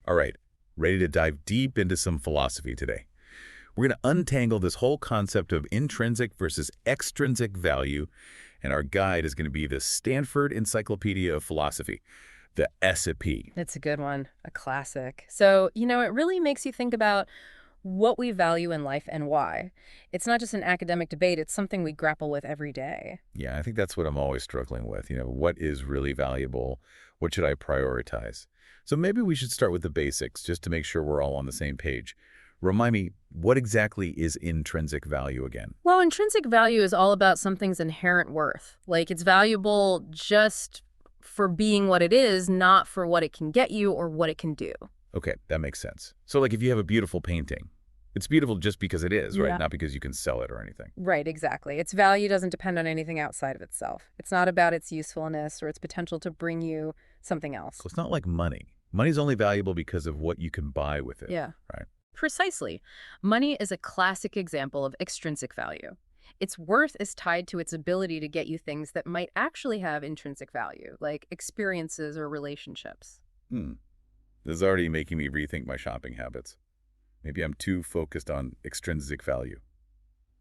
All right, ready to dive deep into some philosophy today. We're going to untangle this whole concept of intrinsic versus extrinsic value, and our guide is going to be the Stanford Encyclopedia of Philosophy, the S&P. It's a good one, a classic. So, it really makes you think about what we value in life and why. It's not just an academic debate, it's something we grapple with every day. Yeah, I think that's what I'm always struggling with. What is really valuable? What should I prioritize? So maybe we should start with the basics just to make sure we're all on the same page. Remind me, what exactly is intrinsic value again? Well, intrinsic value is all about something's inherent worth. Like it's valuable just for being what it is, not for what it can get you or what it can do. Okay, that makes sense. So like if you have a beautiful painting, it's beautiful just because it is, right? Yeah. Not because you can sell it or anything. Right, exactly. Its value doesn't depend on anything outside of itself. It's not about its usefulness or its potential to bring you something else. So it's not like money. Money's only valuable because of what you can buy with it, Yeah. right? Precisely. Money is a classic example of extrinsic value. Its worth is tied to its ability to get you things that might actually have intrinsic value, like experiences or relationships. Hmm. This is already making me rethink my shopping habits. Maybe I'm too focused on extrinsic value.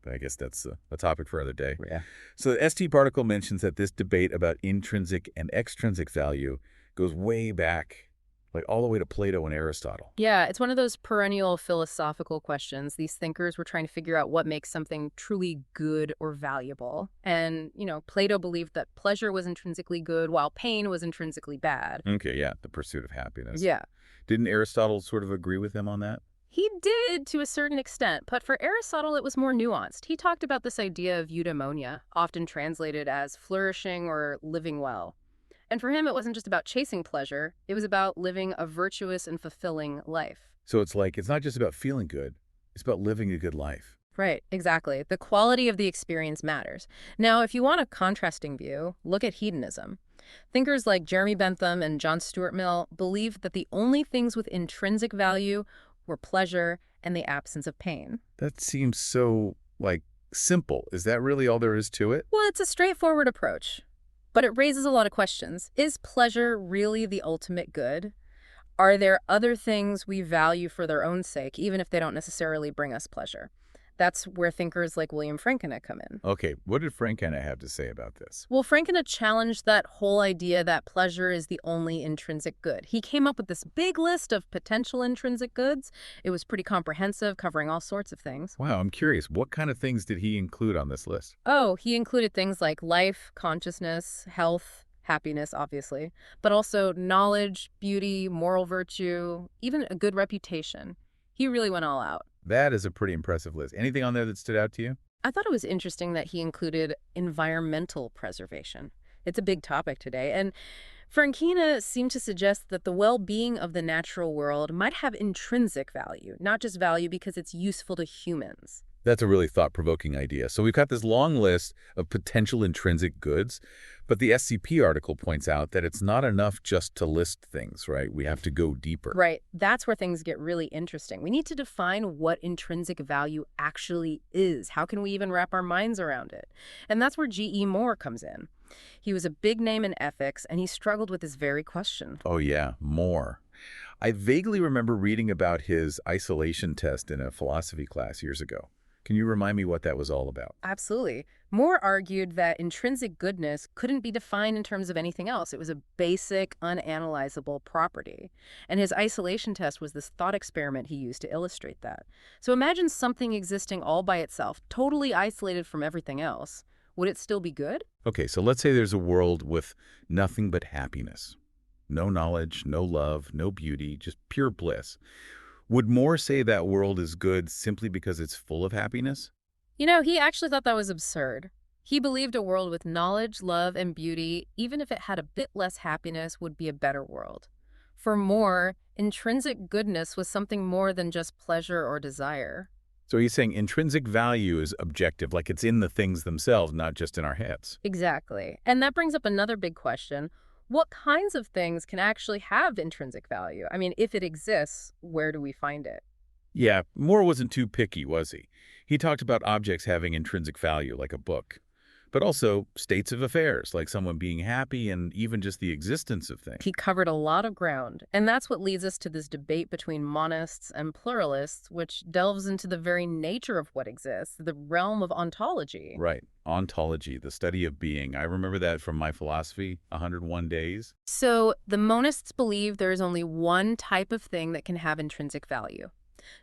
But I guess that's a topic for another day. Yeah. So the ST particle mentions that this debate about intrinsic and extrinsic value goes way back, like all the way to Plato and Aristotle. Yeah, it's one of those perennial philosophical questions. These thinkers were trying to figure out what makes something truly good or valuable. And, Plato believed that pleasure was intrinsically good while pain was intrinsically bad. Okay, yeah, the pursuit of happiness. Yeah. Didn't Aristotle sort of agree with him on that? He did to a certain extent, but for Aristotle it was more nuanced. He talked about this idea of eudaimonia, often translated as flourishing or living well. And for him, it wasn't just about chasing pleasure. It was about living a virtuous and fulfilling life. So it's like, it's not just about feeling good, it's about living a good life. Right, exactly. The quality of the experience matters. Now, if you want a contrasting view, look at hedonism. Thinkers like Jeremy Bentham and John Stuart Mill believed that the only things with intrinsic value were pleasure and the absence of pain. That seems so, simple. Is that really all there is to it? Well, it's a straightforward approach, but it raises a lot of questions. Is pleasure really the ultimate good? Are there other things we value for their own sake, even if they don't necessarily bring us pleasure? That's where thinkers like William Frankena come in. Okay, what did Frankena have to say about this? Well, Frankena challenged that whole idea that pleasure is the only intrinsic good. He came up with this big list of potential intrinsic goods. It was pretty comprehensive, covering all sorts of things. Wow, I'm curious. What kind of things did he include on this list? Oh, he included things like life, consciousness, health, happiness, obviously, but also knowledge, beauty, moral virtue, even a good reputation. He really went all out. That is a pretty impressive list. Anything on there that stood out to you? I thought it was interesting that he included environmental preservation. It's a big topic today, and Frankena seemed to suggest that the well-being of the natural world might have intrinsic value, not just value because it's useful to humans. That's a really thought-provoking idea. So we've got this long list of potential intrinsic goods, but the SCP article points out that it's not enough just to list things, right? We have to go deeper. Right. That's where things get really interesting. We need to define what intrinsic value actually is. How can we even wrap our minds around it? And that's where G.E. Moore comes in. He was a big name in ethics, and he struggled with this very question. Oh yeah, Moore. I vaguely remember reading about his isolation test in a philosophy class years ago. Can you remind me what that was all about? Absolutely. Moore argued that intrinsic goodness couldn't be defined in terms of anything else. It was a basic, unanalyzable property. And his isolation test was this thought experiment he used to illustrate that. So imagine something existing all by itself, totally isolated from everything else. Would it still be good? Okay, so let's say there's a world with nothing but happiness. No knowledge, no love, no beauty, just pure bliss. Would Moore say that world is good simply because it's full of happiness? He actually thought that was absurd. He believed a world with knowledge, love, and beauty, even if it had a bit less happiness, would be a better world. For Moore, intrinsic goodness was something more than just pleasure or desire. So he's saying intrinsic value is objective, like it's in the things themselves, not just in our heads. Exactly. And that brings up another big question. What kinds of things can actually have intrinsic value? I mean, if it exists, where do we find it? Yeah, Moore wasn't too picky, was he? He talked about objects having intrinsic value, like a book. but also states of affairs, like someone being happy and even just the existence of things. He covered a lot of ground, and that's what leads us to this debate between monists and pluralists, which delves into the very nature of what exists, the realm of ontology. Right. Ontology, the study of being. I remember that from my philosophy, 101 Days. So the monists believe there is only one type of thing that can have intrinsic value.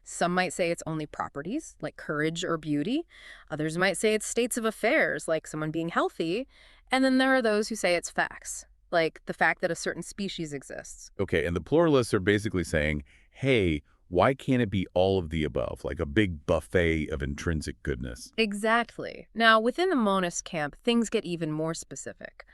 Some might say it's only properties, like courage or beauty. Others might say it's states of affairs, like someone being healthy. And then there are those who say it's facts, like the fact that a certain species exists. Okay, and the pluralists are basically saying, hey, why can't it be all of the above, like a big buffet of intrinsic goodness? Exactly. Now, within the monist camp, things get even more specific.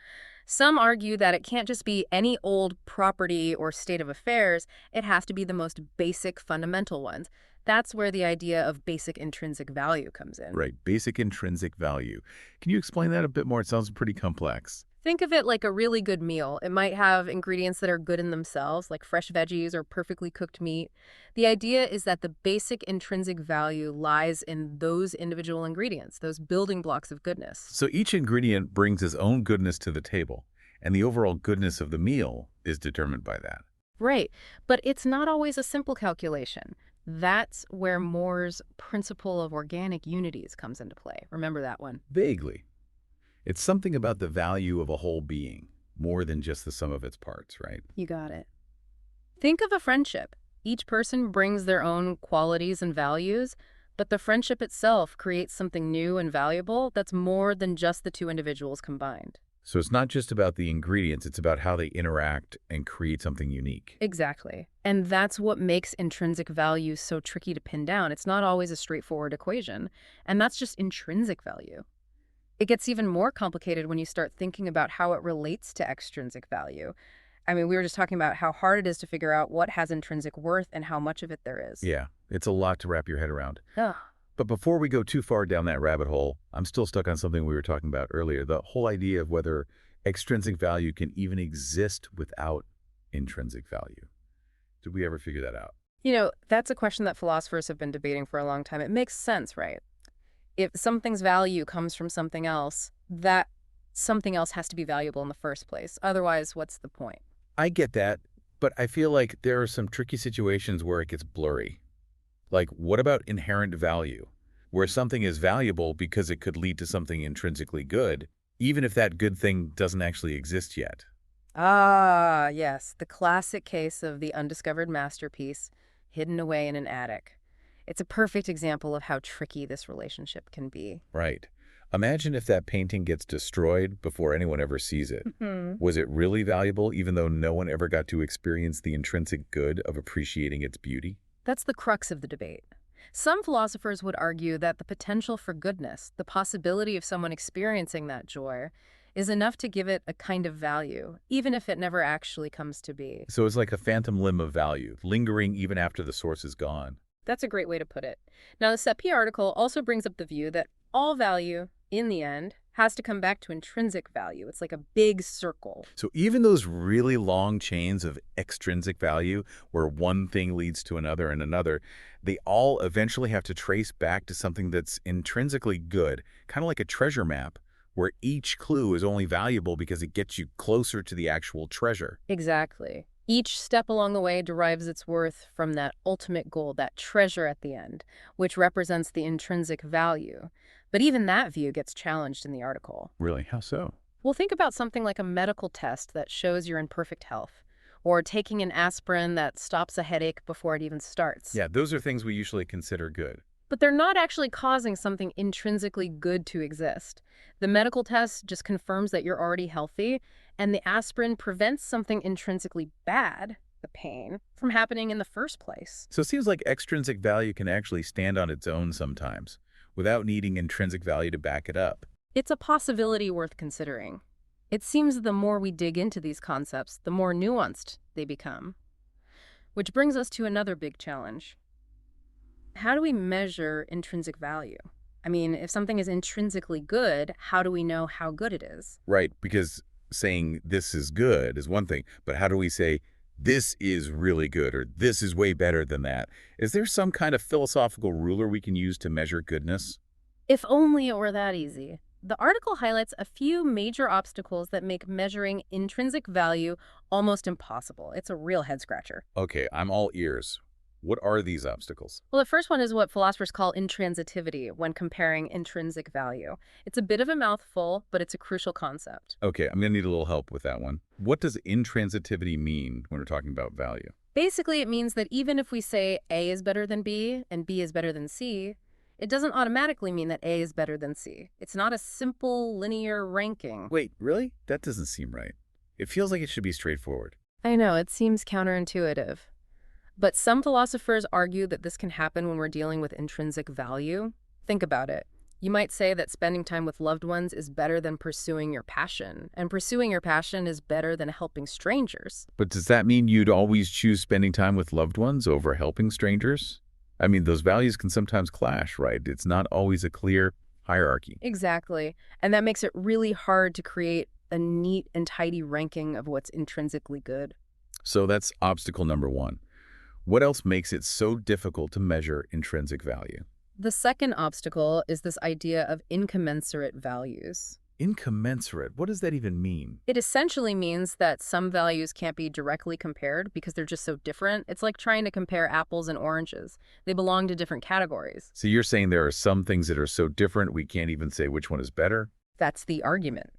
Some argue that it can't just be any old property or state of affairs, it has to be the most basic fundamental ones. That's where the idea of basic intrinsic value comes in. Right, basic intrinsic value. Can you explain that a bit more? It sounds pretty complex. Think of it like a really good meal. It might have ingredients that are good in themselves, like fresh veggies or perfectly cooked meat. The idea is that the basic intrinsic value lies in those individual ingredients, those building blocks of goodness. So each ingredient brings its own goodness to the table, and the overall goodness of the meal is determined by that. Right, but it's not always a simple calculation. That's where Moore's principle of organic unities comes into play. Remember that one. Vaguely. It's something about the value of a whole being, more than just the sum of its parts, right? You got it. Think of a friendship. Each person brings their own qualities and values, but the friendship itself creates something new and valuable that's more than just the two individuals combined. So it's not just about the ingredients, it's about how they interact and create something unique. Exactly. And that's what makes intrinsic value so tricky to pin down. It's not always a straightforward equation, and that's just intrinsic value. It gets even more complicated when you start thinking about how it relates to extrinsic value. I mean, we were just talking about how hard it is to figure out what has intrinsic worth and how much of it there is. Yeah, it's a lot to wrap your head around. Ugh. But before we go too far down that rabbit hole, I'm still stuck on something we were talking about earlier, the whole idea of whether extrinsic value can even exist without intrinsic value. Did we ever figure that out? You know, that's a question that philosophers have been debating for a long time. It makes sense, right? If something's value comes from something else, that something else has to be valuable in the first place. Otherwise, what's the point? I get that, but I feel like there are some tricky situations where it gets blurry. Like, what about inherent value, where something is valuable because it could lead to something intrinsically good, even if that good thing doesn't actually exist yet? Ah, yes, the classic case of the undiscovered masterpiece hidden away in an attic. It's a perfect example of how tricky this relationship can be. Right. Imagine if that painting gets destroyed before anyone ever sees it. Was it really valuable even though no one ever got to experience the intrinsic good of appreciating its beauty? That's the crux of the debate. Some philosophers would argue that the potential for goodness, the possibility of someone experiencing that joy, is enough to give it a kind of value, even if it never actually comes to be. So it's like a phantom limb of value, lingering even after the source is gone. That's a great way to put it. Now, the Seppi article also brings up the view that all value, in the end, has to come back to intrinsic value. It's like a big circle. So even those really long chains of extrinsic value, where one thing leads to another and another, they all eventually have to trace back to something that's intrinsically good, kind of like a treasure map, where each clue is only valuable because it gets you closer to the actual treasure. Exactly. Each step along the way derives its worth from that ultimate goal, that treasure at the end, which represents the intrinsic value. But even that view gets challenged in the article. Really? How so? Well, think about something like a medical test that shows you're in perfect health, or taking an aspirin that stops a headache before it even starts. Yeah, those are things we usually consider good. But they're not actually causing something intrinsically good to exist. The medical test just confirms that you're already healthy, and the aspirin prevents something intrinsically bad, the pain, from happening in the first place. So it seems like extrinsic value can actually stand on its own sometimes, without needing intrinsic value to back it up. It's a possibility worth considering. It seems the more we dig into these concepts, the more nuanced they become. Which brings us to another big challenge. How do we measure intrinsic value? I mean, if something is intrinsically good, how do we know how good it is? Right, because saying this is good is one thing, but how do we say this is really good or this is way better than that? Is there some kind of philosophical ruler we can use to measure goodness? If only it were that easy. The article highlights a few major obstacles that make measuring intrinsic value almost impossible. It's a real head scratcher. Okay, I'm all ears. What are these obstacles? Well, the first one is what philosophers call intransitivity when comparing intrinsic value. It's a bit of a mouthful, but it's a crucial concept. Okay, I'm going to need a little help with that one. What does intransitivity mean when we're talking about value? Basically, it means that even if we say A is better than B and B is better than C, it doesn't automatically mean that A is better than C. It's not a simple linear ranking. Wait, really? That doesn't seem right. It feels like it should be straightforward. I know, it seems counterintuitive. But some philosophers argue that this can happen when we're dealing with intrinsic value. Think about it. You might say that spending time with loved ones is better than pursuing your passion, and pursuing your passion is better than helping strangers. But does that mean you'd always choose spending time with loved ones over helping strangers? I mean, those values can sometimes clash, right? It's not always a clear hierarchy. Exactly. And that makes it really hard to create a neat and tidy ranking of what's intrinsically good. So that's obstacle number one. What else makes it so difficult to measure intrinsic value? The second obstacle is this idea of incommensurate values. Incommensurate, what does that even mean? It essentially means that some values can't be directly compared because they're just so different. It's like trying to compare apples and oranges. They belong to different categories. So you're saying there are some things that are so different we can't even say which one is better? That's the argument.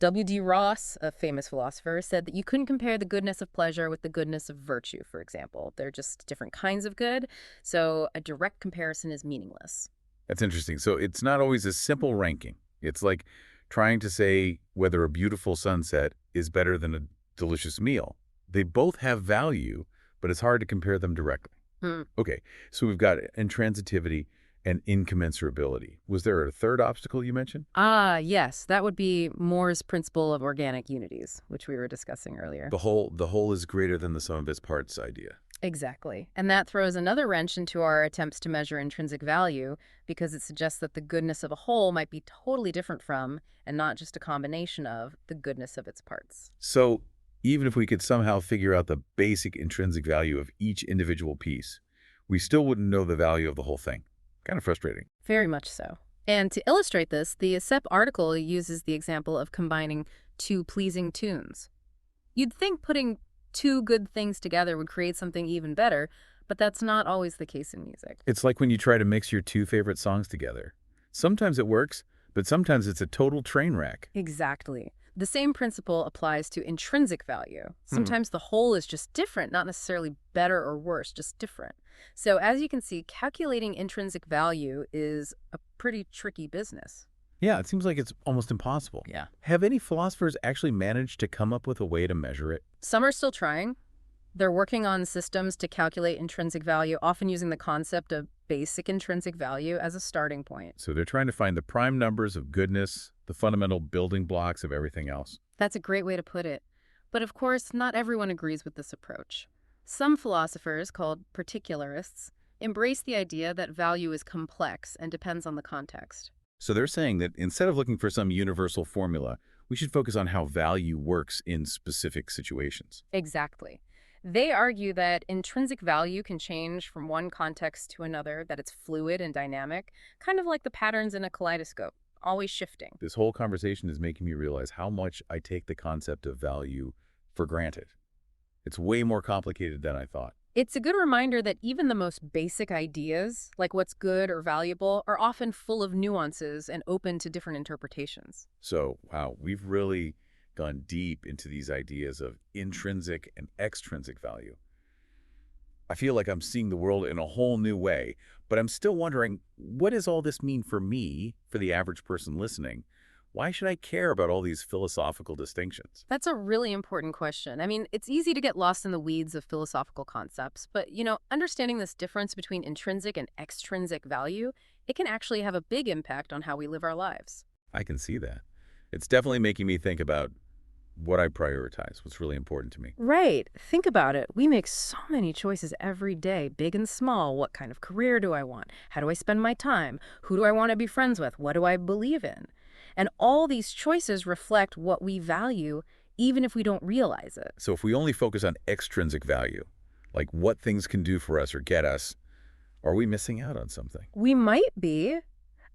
W.D. Ross, a famous philosopher, said that you couldn't compare the goodness of pleasure with the goodness of virtue, for example. They're just different kinds of good, so a direct comparison is meaningless. That's interesting. So it's not always a simple ranking. It's like trying to say whether a beautiful sunset is better than a delicious meal. They both have value, but it's hard to compare them directly. Okay, so we've got intransitivity and incommensurability. Was there a third obstacle you mentioned? Ah, yes, that would be Moore's principle of organic unities, which we were discussing earlier. The whole is greater than the sum of its parts idea. Exactly. And that throws another wrench into our attempts to measure intrinsic value because it suggests that the goodness of a whole might be totally different from, and not just a combination of, the goodness of its parts. So even if we could somehow figure out the basic intrinsic value of each individual piece, we still wouldn't know the value of the whole thing. Kind of frustrating. Very much so. And to illustrate this, the ASEP article uses the example of combining two pleasing tunes. You'd think putting two good things together would create something even better, but that's not always the case in music. It's like when you try to mix your two favorite songs together. Sometimes it works, but sometimes it's a total train wreck. Exactly. The same principle applies to intrinsic value. Sometimes the whole is just different, not necessarily better or worse, just different. So as you can see, calculating intrinsic value is a pretty tricky business. Yeah, it seems like it's almost impossible. Yeah. Have any philosophers actually managed to come up with a way to measure it? Some are still trying. They're working on systems to calculate intrinsic value, often using the concept of basic intrinsic value as a starting point. So they're trying to find the prime numbers of goodness, the fundamental building blocks of everything else. That's a great way to put it. But of course, not everyone agrees with this approach. Some philosophers, called particularists, embrace the idea that value is complex and depends on the context. So they're saying that instead of looking for some universal formula, we should focus on how value works in specific situations. Exactly. They argue that intrinsic value can change from one context to another, that it's fluid and dynamic, kind of like the patterns in a kaleidoscope, always shifting. This whole conversation is making me realize how much I take the concept of value for granted. It's way more complicated than I thought. It's a good reminder that even the most basic ideas, like what's good or valuable, are often full of nuances and open to different interpretations. So, wow, we've really gone deep into these ideas of intrinsic and extrinsic value. I feel like I'm seeing the world in a whole new way, but I'm still wondering, what does all this mean for me, for the average person listening? Why should I care about all these philosophical distinctions? That's a really important question. I mean, it's easy to get lost in the weeds of philosophical concepts, but, understanding this difference between intrinsic and extrinsic value, it can actually have a big impact on how we live our lives. I can see that. It's definitely making me think about what I prioritize, what's really important to me. Right. Think about it. We make so many choices every day, big and small. What kind of career do I want? How do I spend my time? Who do I want to be friends with? What do I believe in? And all these choices reflect what we value, even if we don't realize it. So if we only focus on extrinsic value, like what things can do for us or get us, are we missing out on something? We might be.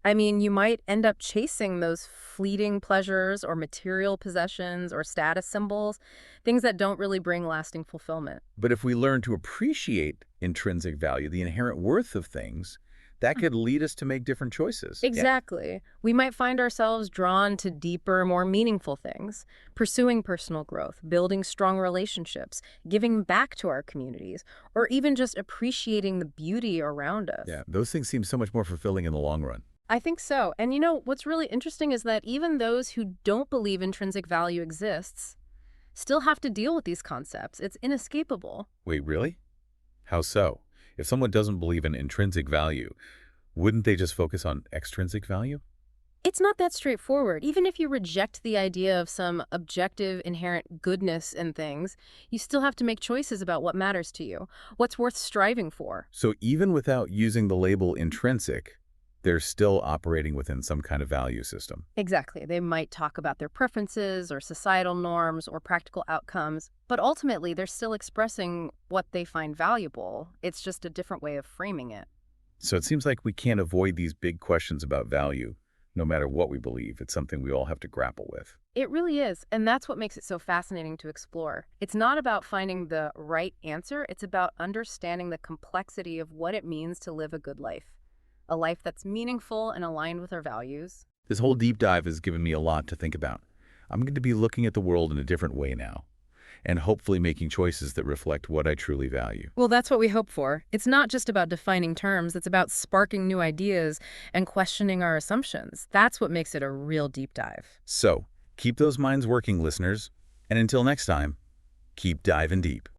I mean, you might end up chasing those fleeting pleasures or material possessions or status symbols, things that don't really bring lasting fulfillment. But if we learn to appreciate intrinsic value, the inherent worth of things, that could lead us to make different choices. Yeah. Exactly. We might find ourselves drawn to deeper, more meaningful things, pursuing personal growth, building strong relationships, giving back to our communities, or even just appreciating the beauty around us. Yeah, those things seem so much more fulfilling in the long run. I think so. And you know, what's really interesting is that even those who don't believe intrinsic value exists still have to deal with these concepts. It's inescapable. Wait, really? How so? If someone doesn't believe in intrinsic value, wouldn't they just focus on extrinsic value? It's not that straightforward. Even if you reject the idea of some objective, inherent goodness in things, you still have to make choices about what matters to you, what's worth striving for. So even without using the label intrinsic, they're still operating within some kind of value system. Exactly. They might talk about their preferences or societal norms or practical outcomes, but ultimately they're still expressing what they find valuable. It's just a different way of framing it. So it seems like we can't avoid these big questions about value, no matter what we believe. It's something we all have to grapple with. It really is, and that's what makes it so fascinating to explore. It's not about finding the right answer, it's about understanding the complexity of what it means to live a good life. A life that's meaningful and aligned with our values. This whole deep dive has given me a lot to think about. I'm going to be looking at the world in a different way now, and hopefully making choices that reflect what I truly value. Well, that's what we hope for. It's not just about defining terms, it's about sparking new ideas and questioning our assumptions. That's what makes it a real deep dive. So, keep those minds working, listeners, and until next time, keep diving deep.